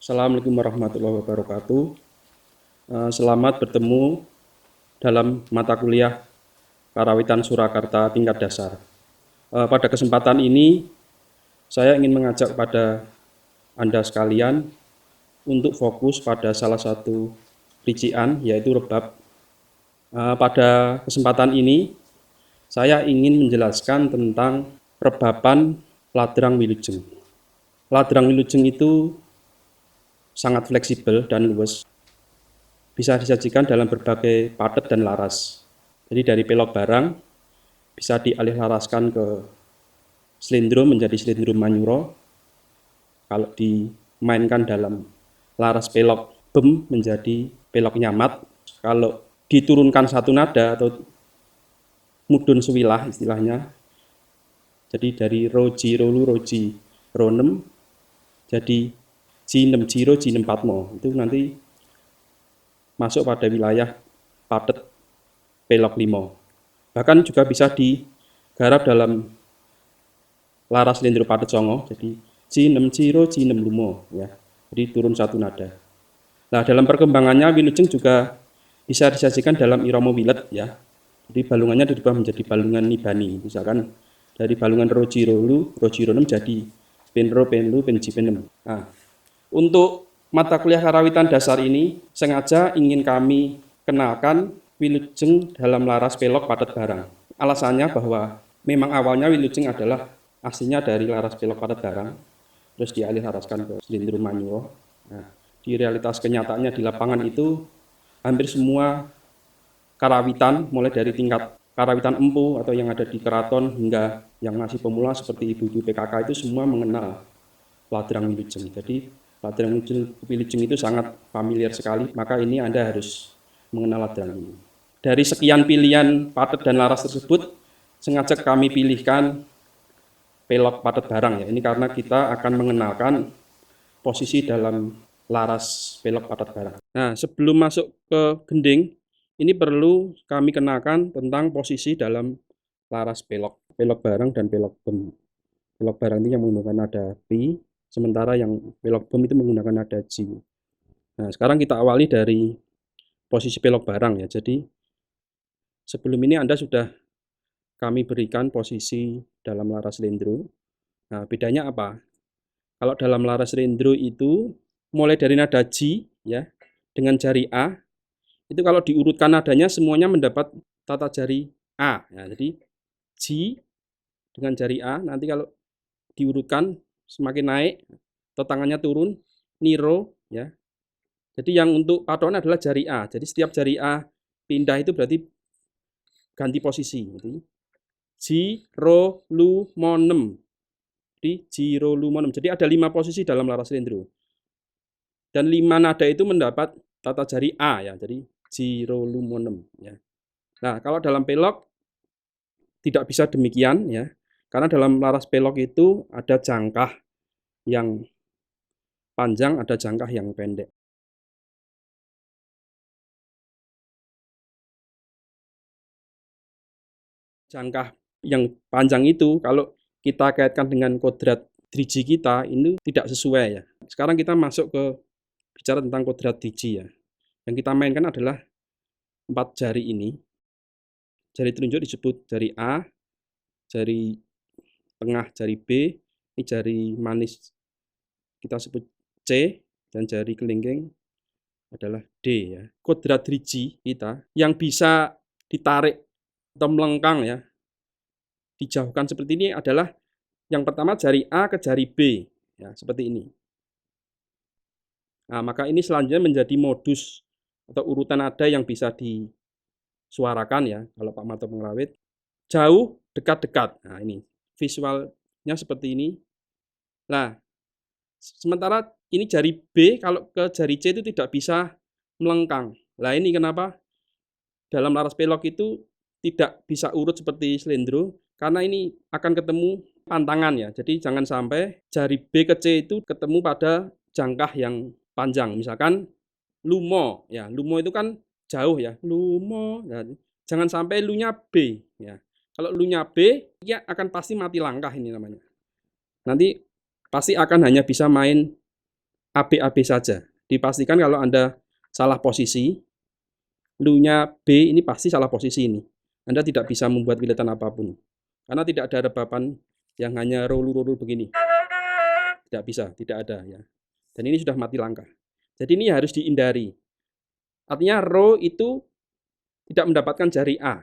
Assalamualaikum warahmatullahi wabarakatuh. Selamat bertemu dalam mata kuliah Karawitan Surakarta tingkat dasar. Pada kesempatan ini, saya ingin mengajak kepada Anda sekalian untuk fokus pada salah satu rician, yaitu rebab. Pada kesempatan ini, saya ingin menjelaskan tentang rebaban Ladrang Wilujeng. Ladrang Wilujeng itu sangat fleksibel dan luwes, bisa disajikan dalam berbagai padet dan laras. Jadi dari pelok barang bisa dialihlaraskan ke slendro menjadi slendro manyuro. Kalau dimainkan dalam laras pelok bem menjadi pelok nyamat. Kalau diturunkan satu nada atau mudun sewilah istilahnya, jadi dari roji rolu roji ronem jadi Ji6 Jiro Ji6 Patmo, itu nanti masuk pada wilayah padet pelok limo. Bahkan juga bisa digarap dalam laras slendro padet songo, jadi Ji6 Jiro Ji6 Lumo, ya. Jadi turun satu nada. Nah, dalam perkembangannya Wilujeng juga bisa disajikan dalam irama wilet, ya. Jadi balungannya dirubah menjadi balungan nibani. Misalkan dari balungan roji rolu roji ronem jadi penro penlu penji penem. Nah, untuk mata kuliah karawitan dasar ini sengaja ingin kami kenalkan Wilujeng dalam laras pelok padet barang. Alasannya bahwa memang awalnya Wilujeng adalah aslinya dari laras pelok padet barang, terus dialihlaraskan ke slendro manyuro. Nah, di realitas kenyataannya di lapangan itu hampir semua karawitan, mulai dari tingkat karawitan empu atau yang ada di keraton hingga yang masih pemula seperti ibu-ibu PKK itu semua mengenal Ladrang Wilujeng. Jadi Ladrang Wilujeng itu sangat familiar sekali, maka ini Anda harus mengenal Ladrang ini. Dari sekian pilihan padet dan laras tersebut, sengaja kami pilihkan pelok padet barang, ya. Ini karena kita akan mengenalkan posisi dalam laras pelok padet barang. Nah, sebelum masuk ke gending, ini perlu kami kenalkan tentang posisi dalam laras pelok barang dan pelok bem. Pelok barang ini yang menggunakan nada pi, sementara yang pelok bem itu menggunakan nada ji. Nah, sekarang kita awali dari posisi pelok barang, ya. Jadi sebelum ini Anda sudah kami berikan posisi dalam laras slendro. Nah, bedanya apa? Kalau dalam laras slendro itu mulai dari nada ji, ya, dengan jari A, itu kalau diurutkan nadanya semuanya mendapat tata jari A. Ya, jadi ji dengan jari A, nanti kalau diurutkan semakin naik atau tangannya turun, niro, ya. Jadi yang untuk patokan adalah jari A. Jadi setiap jari A pindah itu berarti ganti posisi. Jadi ji, ro, lu, monem. Jadi ji, ro, lu, monem. Jadi ada 5 posisi dalam laras slendro. Dan 5 nada itu mendapat tata jari A, ya. Jadi ji, ro, lu, monem, ya. Nah, kalau dalam pelok tidak bisa demikian, ya. Karena dalam laras pelok itu ada jangkah yang panjang, ada jangkah yang pendek. Jangkah yang panjang itu kalau kita kaitkan dengan kodrat driji kita ini tidak sesuai, ya. Sekarang kita masuk ke bicara tentang kodrat driji, ya. Yang kita mainkan adalah 4 jari ini. Jari telunjuk disebut jari A, jari tengah jari B, ini jari manis kita sebut C, dan jari kelingking adalah D, ya. Kodrat driji kita yang bisa ditarik atau melengkang, ya, dijauhkan seperti ini adalah yang pertama jari A ke jari B, ya, seperti ini. Nah, maka ini selanjutnya menjadi modus atau urutan nada yang bisa disuarakan, ya, kalau Pak Marto Pengrawit. Jauh, dekat-dekat. Nah, ini visualnya seperti ini. Nah, sementara ini jari B kalau ke jari C itu tidak bisa melengkang. Nah, ini kenapa dalam laras pelok itu tidak bisa urut seperti slendro, karena ini akan ketemu pantangan, ya. Jadi jangan sampai jari B ke C itu ketemu pada jangkah yang panjang. Misalkan lumo, ya. Lumo itu kan jauh, ya. Lumo. Nah, jangan sampai lu-nya B, ya. Kalau lu-nya B, ya akan pasti mati langkah ini namanya. Nanti pasti akan hanya bisa main AB saja. Dipastikan kalau Anda salah posisi, lu-nya B ini pasti salah posisi ini. Anda tidak bisa membuat wiletan apapun. Karena tidak ada rebapan yang hanya rolu-rolu begini. Tidak bisa, tidak ada ya. Dan ini sudah mati langkah. Jadi ini harus dihindari. Artinya ro itu tidak mendapatkan jari A.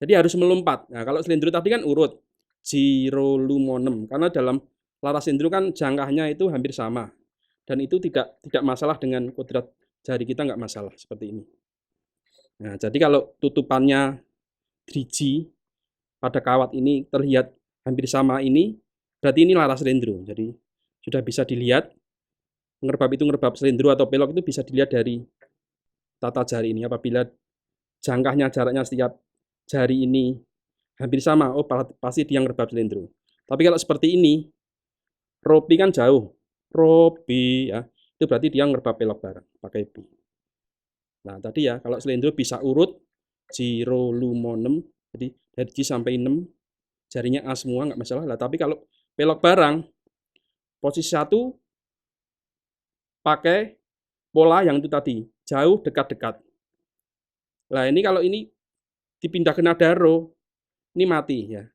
Jadi harus melompat. Nah, kalau selendro tadi kan urut. Jiro, lu, monem. Karena dalam laras selendro kan jangkahnya itu hampir sama. Dan itu tidak masalah dengan kodrat jari kita, nggak masalah seperti ini. Nah, jadi kalau tutupannya driji pada kawat ini terlihat hampir sama ini, berarti ini laras selendro. Jadi sudah bisa dilihat, ngerebab selendro atau pelok itu bisa dilihat dari tata jari ini. Apabila jangkahnya, jaraknya setiap jari ini hampir sama, oh pasti dia ngerebab selendro. Tapi kalau seperti ini, ropi kan jauh, ropi ya, itu berarti dia ngerebab pelok bareng pakai pi. Nah tadi ya, kalau selendro bisa urut, jiro, lu, monem, jadi dari J sampai 6, jarinya A semua nggak masalah lah. Tapi kalau pelok barang, posisi 1 pakai pola yang itu tadi, jauh, dekat-dekat. Nah ini kalau ini dipindah ke nada ro, ini mati ya.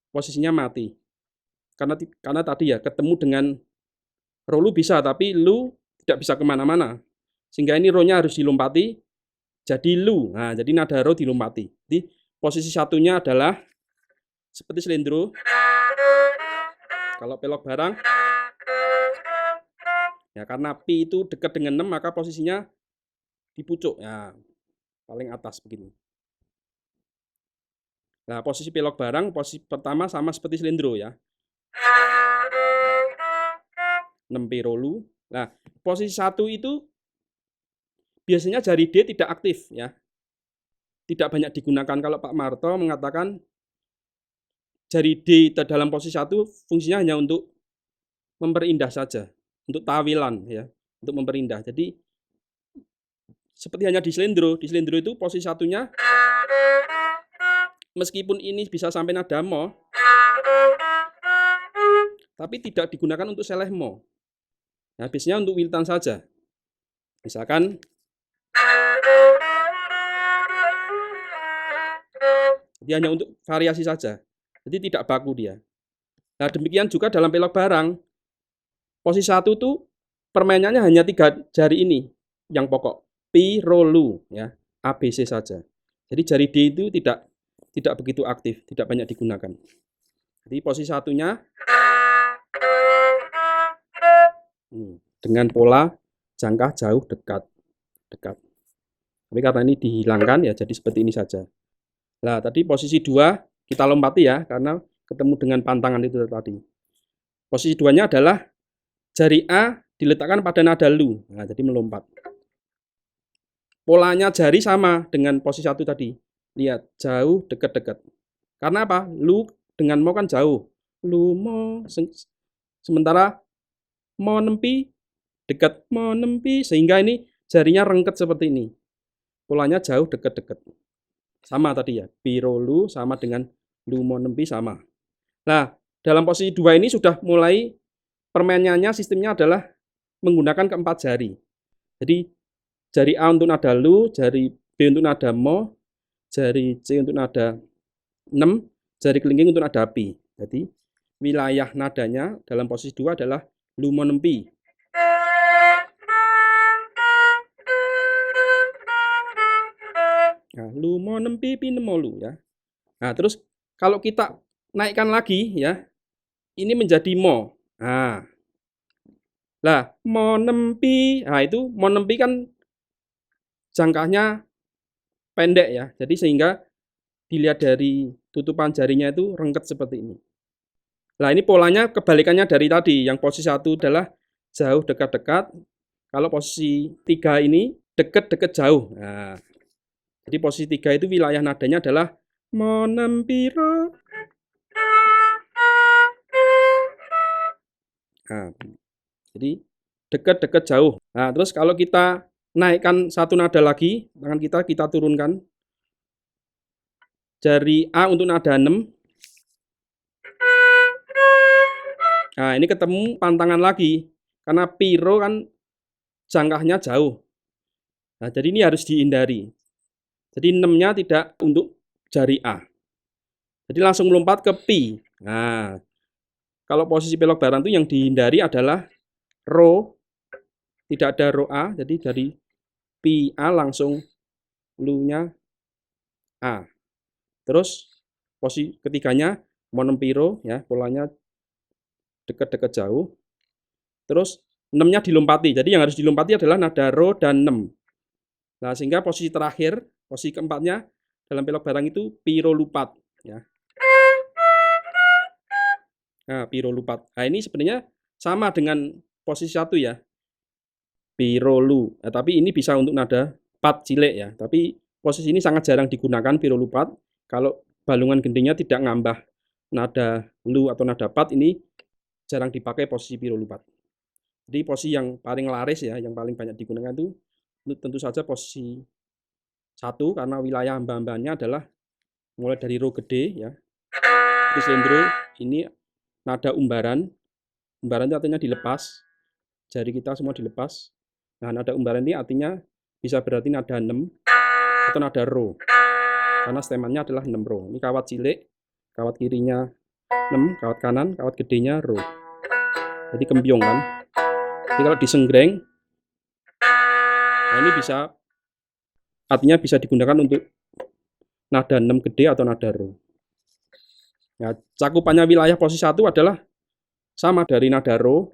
Posisinya mati. Karena tadi ya ketemu dengan ro lu bisa, tapi lu tidak bisa kemana-mana. Sehingga ini ro-nya harus dilompati jadi lu. Nah, jadi nada ro dilompati. Jadi posisi satunya adalah seperti selendro. Kalau pelok barang, ya karena pi itu dekat dengan 6, maka posisinya di pucuk. Ya, paling atas begini. Nah, posisi pelok barang, posisi pertama sama seperti selendro ya. 6 pi rolu. Nah, posisi 1 itu biasanya jari D tidak aktif ya. Tidak banyak digunakan. Kalau Pak Marto mengatakan jari D dalam posisi 1 fungsinya hanya untuk memperindah saja, untuk tawilan ya, untuk memperindah. Jadi seperti hanya di selendro itu posisi satunya meskipun ini bisa sampai nada mo, tapi tidak digunakan untuk seleh mo. Nah, biasanya untuk wiltan saja. Misalkan dia hanya untuk variasi saja. Jadi tidak baku dia. Nah, demikian juga dalam pelok barang. Posisi 1 tuh permainannya hanya 3 jari ini yang pokok. Pi, ro, lu ya. ABC saja. Jadi jari D itu tidak begitu aktif, tidak banyak digunakan. Jadi posisi satunya dengan pola jangka jauh, dekat. Tapi karena ini dihilangkan ya jadi seperti ini saja. Nah, tadi posisi 2 kita lompati ya karena ketemu dengan pantangan itu tadi. Posisi 2-nya adalah jari A diletakkan pada nada lu. Nah, jadi melompat. Polanya jari sama dengan posisi 1 tadi. Lihat, jauh, dekat-dekat. Karena apa? Lu dengan mo kan jauh. Lu mo. Sementara mo nempi, dekat mo nempi. Sehingga ini jarinya rengket seperti ini. Polanya jauh, dekat-dekat. Sama tadi ya. Piro lu sama dengan lu mo nempi sama. Nah, dalam posisi 2 ini sudah mulai permainannya sistemnya adalah menggunakan keempat jari. Jadi jari A untuk nada lu, jari B untuk nada mo, jari C untuk nada 6, jari kelingking untuk nada pi. Jadi wilayah nadanya dalam posisi 2 adalah lu mo nempi. Nah, lu mo nempi pi nemo lu ya. Nah, terus kalau kita naikkan lagi ya, ini menjadi mo. Nah, lah, mo nempi, nah itu mo nempi kan jangkahnya pendek ya. Jadi sehingga dilihat dari tutupan jarinya itu rengket seperti ini. Nah, ini polanya kebalikannya dari tadi. Yang posisi 1 adalah jauh, dekat-dekat. Kalau posisi 3 ini dekat-dekat jauh. Nah, jadi posisi 3 itu wilayah nadanya adalah mo nempi ro. Nah, jadi dekat-dekat jauh. Nah, terus kalau kita naikkan satu nada lagi, tangan kita turunkan. Jari A untuk nada 6. Nah, ini ketemu pantangan lagi. karena piro kan jangkahnya jauh. Nah, jadi ini harus dihindari. Jadi 6-nya tidak untuk jari A. Jadi langsung melompat ke pi. Nah, kalau posisi pelok barang itu yang dihindari adalah ro, tidak ada ro A, jadi dari pi A langsung lu-nya A. Terus posisi ketiganya monem piro ya, polanya dekat-dekat jauh. Terus 6-nya dilompati. Jadi yang harus dilompati adalah nada ro dan 6. Nah, sehingga posisi terakhir, posisi keempatnya dalam pelok barang itu piro lupat ya. Nah, piro lupat. Nah, ini sebenarnya sama dengan posisi 1 ya. Piro lu. Nah, tapi ini bisa untuk nada pat cilik ya. Tapi posisi ini sangat jarang digunakan piro lupat. Kalau balungan gendingnya tidak ngambah nada lu atau nada pat, ini jarang dipakai posisi piro lupat. Jadi posisi yang paling laris ya, yang paling banyak digunakan itu tentu saja posisi 1 karena wilayah hamba-hambanya adalah mulai dari ro gede ya. Slendro ini nada umbaran. Umbaran itu artinya dilepas. Jari kita semua dilepas. Nah, nada umbaran ini artinya bisa berarti nada 6 atau nada ro. Karena stemannya adalah 6 ro. Ini kawat cilik, kawat kirinya 6, kawat kanan, kawat gedenya ro. Jadi kembyong kan. Jadi kalau disenggreng, nah ini bisa artinya bisa digunakan untuk nada 6 gede atau nada ro. Nah, cakupannya wilayah posisi 1 adalah sama dari nada ro,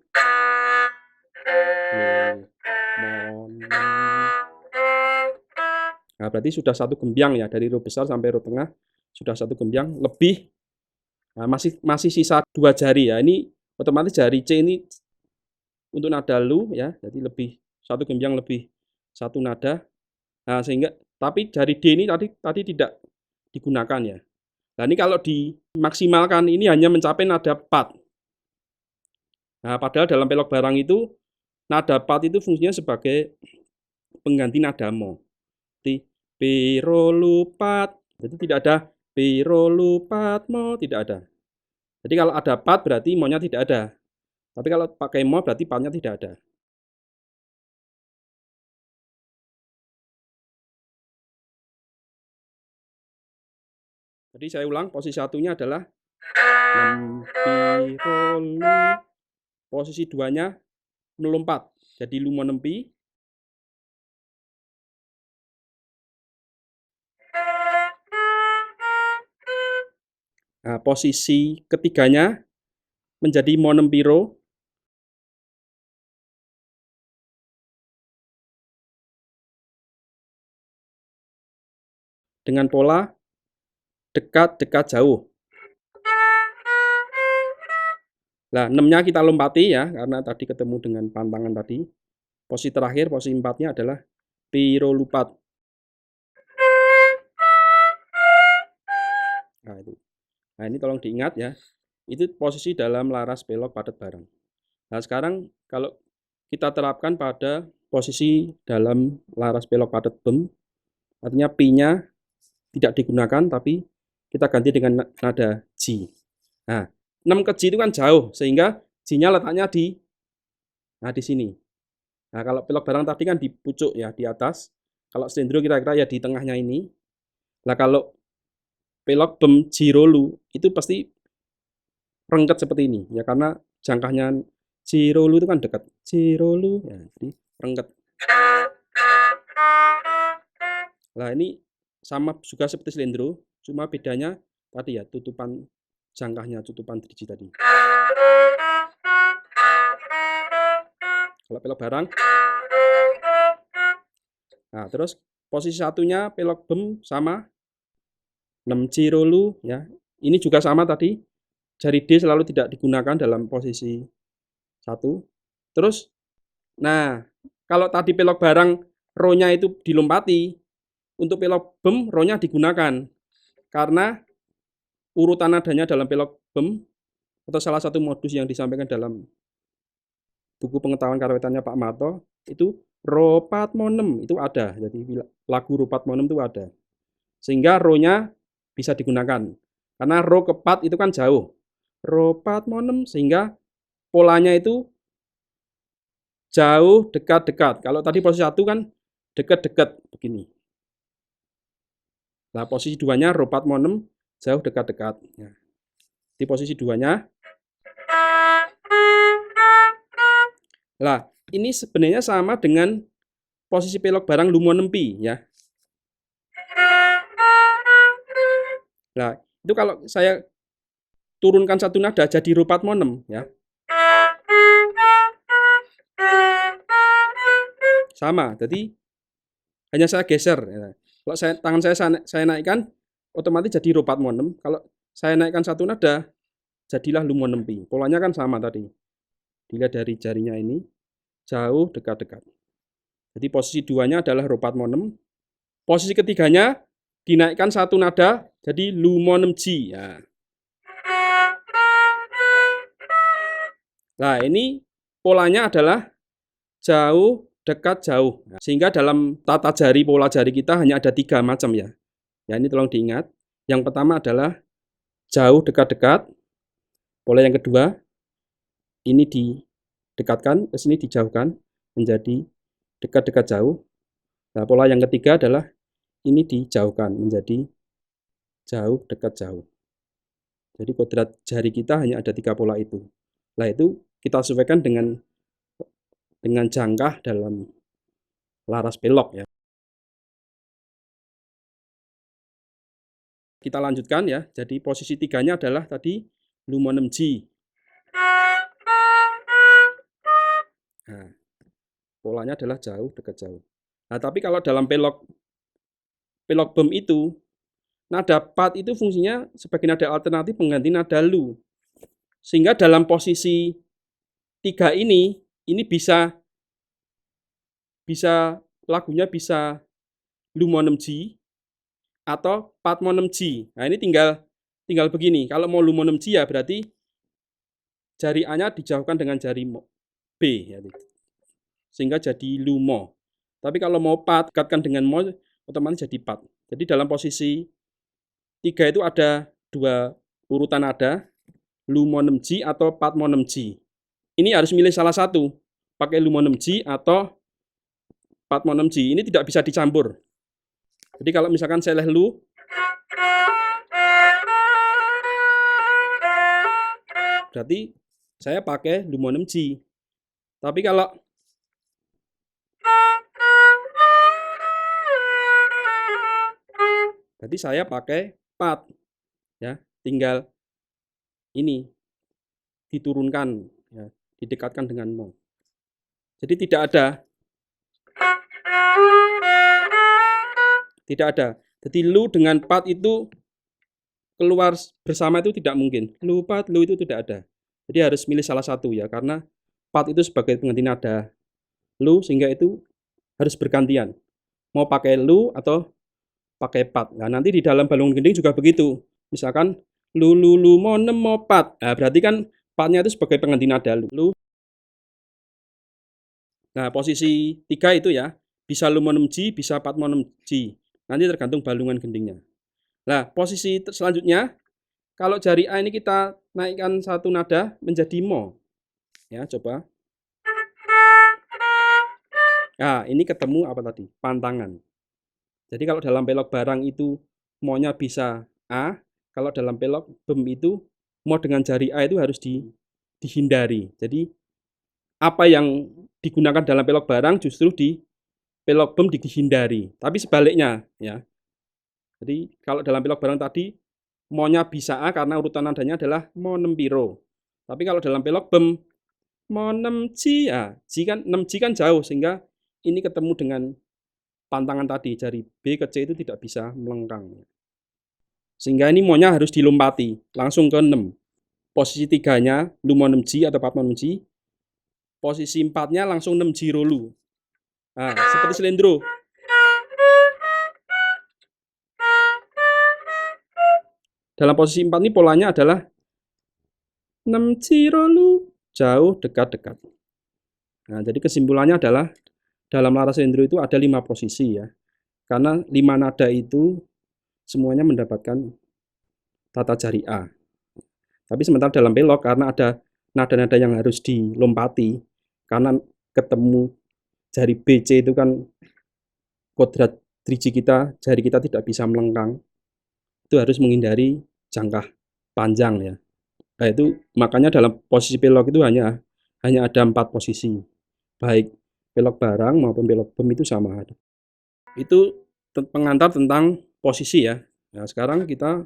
nah, berarti sudah satu gembyang ya, dari ro besar sampai ro tengah sudah satu gembyang lebih. Nah, masih sisa 2 jari ya. Ini otomatis jari C ini untuk nada lu ya, jadi lebih satu gembyang lebih satu nada. Nah, sehingga tapi jari D ini tadi tidak digunakan ya. Nah, ini kalau dimaksimalkan ini hanya mencapai nada pat. Nah, padahal dalam pelok barang itu nada pat itu fungsinya sebagai pengganti nada mo. Jadi piro lupat. Jadi tidak ada piro lupat mo, tidak ada. Jadi kalau ada pat berarti mo-nya tidak ada. Tapi kalau pakai mo berarti pat-nya tidak ada. Jadi saya ulang, posisi 1-nya adalah 6 piro lu. Posisi 2-nya melompat. Jadi lu mo 6 pi. Nah, posisi ketiganya menjadi mo 6 piro. Dengan pola dekat-dekat jauh. Nah, 6-nya kita lompati ya, karena tadi ketemu dengan pantangan tadi. Posisi terakhir, posisi 4-nya adalah piro lupat. Nah, ini tolong diingat ya. Itu posisi dalam laras pelok padat bareng. Nah, sekarang kalau kita terapkan pada posisi dalam laras pelok padat bem, artinya pi-nya tidak digunakan, tapi kita ganti dengan nada G. Nah, 6 ke G itu kan jauh, sehingga G-nya letaknya di sini. Nah, kalau pelok barang tadi kan di pucuk ya, di atas. Kalau slendro kira-kira ya di tengahnya ini. Nah, kalau pelok bem jirolu itu pasti rengket seperti ini ya, karena jangkahnya jirolu itu kan dekat. Jirolu ya, jadi rengket. Nah, ini sama juga seperti slendro, cuma bedanya tadi ya, tutupan jangkahnya, tutupan driji tadi. Kalau pelok barang. Nah, terus posisi 1-nya pelok bem sama 6 jirolu ya. Ini juga sama tadi. Jari D selalu tidak digunakan dalam posisi 1. Terus nah, kalau tadi pelok barang ro-nya itu dilompati, untuk pelok bem ro-nya digunakan. Karena urutan nadanya dalam pelok bem atau salah satu modus yang disampaikan dalam buku pengetahuan karawitannya Pak Marto itu ro pat mo 6 itu ada. Jadi lagu ro pat mo 6 itu ada. Sehingga ro-nya bisa digunakan. Karena ro ke pat itu kan jauh. Ro pat mo 6 sehingga polanya itu jauh, dekat, dekat. Kalau tadi posisi 1 kan dekat-dekat begini. Nah, posisi 2-nya ro 4 mo 6 jauh, dekat, dekat. Ya. Di posisi 2-nya. Nah, ini sebenarnya sama dengan posisi pelok barang lu mo 6 pi ya. Nah, itu kalau saya turunkan satu nada jadi ro 4 mo 6 ya. Sama, jadi hanya saya geser. Ya. Kalau tangan saya naikkan, otomatis jadi ro 4 mo 6. Kalau saya naikkan satu nada, jadilah lu mo 6 pi. Polanya kan sama tadi. Dilihat dari jarinya ini, jauh, dekat, dekat. Jadi posisi 2-nya adalah ro 4 mo 6. Posisi ketiganya dinaikkan satu nada jadi lu mo 6 G. Ya. Nah, ini polanya adalah jauh, dekat, jauh. Nah, sehingga dalam tata jari, pola jari kita hanya ada 3 macam ya. Ya, ini tolong diingat. Yang pertama adalah jauh, dekat, dekat. Pola yang kedua, ini didekatkan, ke sini dijauhkan menjadi dekat, dekat, jauh. Nah, pola yang ketiga adalah ini dijauhkan menjadi jauh, dekat, jauh. Jadi kodrat jari kita hanya ada 3 pola itu. Nah, itu kita sesuaikan dengan jangkah dalam laras pelok ya. Kita lanjutkan ya. Jadi posisi 3-nya adalah tadi lu mo 6 G. Nah, polanya adalah jauh, dekat, jauh. Nah, tapi kalau dalam pelok bem itu, nada pat itu fungsinya sebagai nada alternatif pengganti nada lu. Sehingga dalam posisi 3 ini bisa lagunya bisa lu mo 6 G atau pat mo 6 G. Nah, ini tinggal begini. Kalau mau lu mo 6 G ya berarti jari A-nya dijauhkan dengan jari B ya. Sehingga jadi lu mo. Tapi kalau mau pat dekatkan dengan mo otomatis jadi pat. Jadi dalam posisi 3 itu ada 2 urutan nada, lu mo 6 G atau pat mo 6 G. Ini harus milih salah satu, pakai lu mo 6 G atau pat mo 6 G. Ini tidak bisa dicampur. Jadi kalau misalkan saya lu, berarti saya pakai lu mo 6 G. Tapi kalau berarti saya pakai pat ya, tinggal ini diturunkan ya, didekatkan dengan mo. Jadi tidak ada. Jadi lu dengan pat itu keluar bersama itu tidak mungkin. Lu pat, lu itu tidak ada. Jadi harus milih salah satu ya, karena pat itu sebagai pengganti nada lu, sehingga itu harus bergantian. Mau pakai lu atau pakai pat. Nah, nanti di dalam balungan gending juga begitu. Misalkan lu mo 6 mo pat. Nah, berarti kan patnya itu sebagai pengganti nada lu. Nah, posisi 3 itu ya, bisa lu mo 6 G, bisa pat mo 6 G. Nanti tergantung balungan gendingnya. Nah, posisi selanjutnya, kalau jari A ini kita naikkan satu nada menjadi mo. Ya, coba. Nah, ini ketemu apa tadi? Pantangan. Jadi kalau dalam pelok barang itu mo-nya bisa A, kalau dalam pelok bem itu mo dengan jari A itu harus dihindari. Jadi apa yang digunakan dalam pelok barang justru di pelok bem dihindari. Tapi sebaliknya ya. Jadi kalau dalam pelok barang tadi mo-nya bisa A karena urutan nadanya adalah mo 6 piro. Tapi kalau dalam pelok bem mo 6 G ya, G kan 6 G kan jauh, sehingga ini ketemu dengan pantangan tadi, jari B ke C itu tidak bisa melengkang. Sehingga ini mo-nya harus dilompati langsung ke 6. Posisi 3-nya lu mo 6 G atau pat mo 6 G. Posisi 4-nya langsung 6 G rolu. Nah, seperti selendro. Dalam posisi 4 ini polanya adalah 6 G rolu, jauh, dekat, dekat. Nah, jadi kesimpulannya adalah dalam laras selendro itu ada 5 posisi ya. Karena 5 nada itu semuanya mendapatkan tata jari A. Tapi sementara dalam pelok karena ada nada-nada yang harus dilompati, karena ketemu jari BC itu kan kodrat driji kita, jari kita tidak bisa melengkang, itu harus menghindari jangkah panjang ya. Nah itu makanya dalam posisi pelok itu hanya ada 4 posisi, baik pelok barang maupun pelok bom itu sama ada. Itu pengantar tentang posisi ya. Nah sekarang kita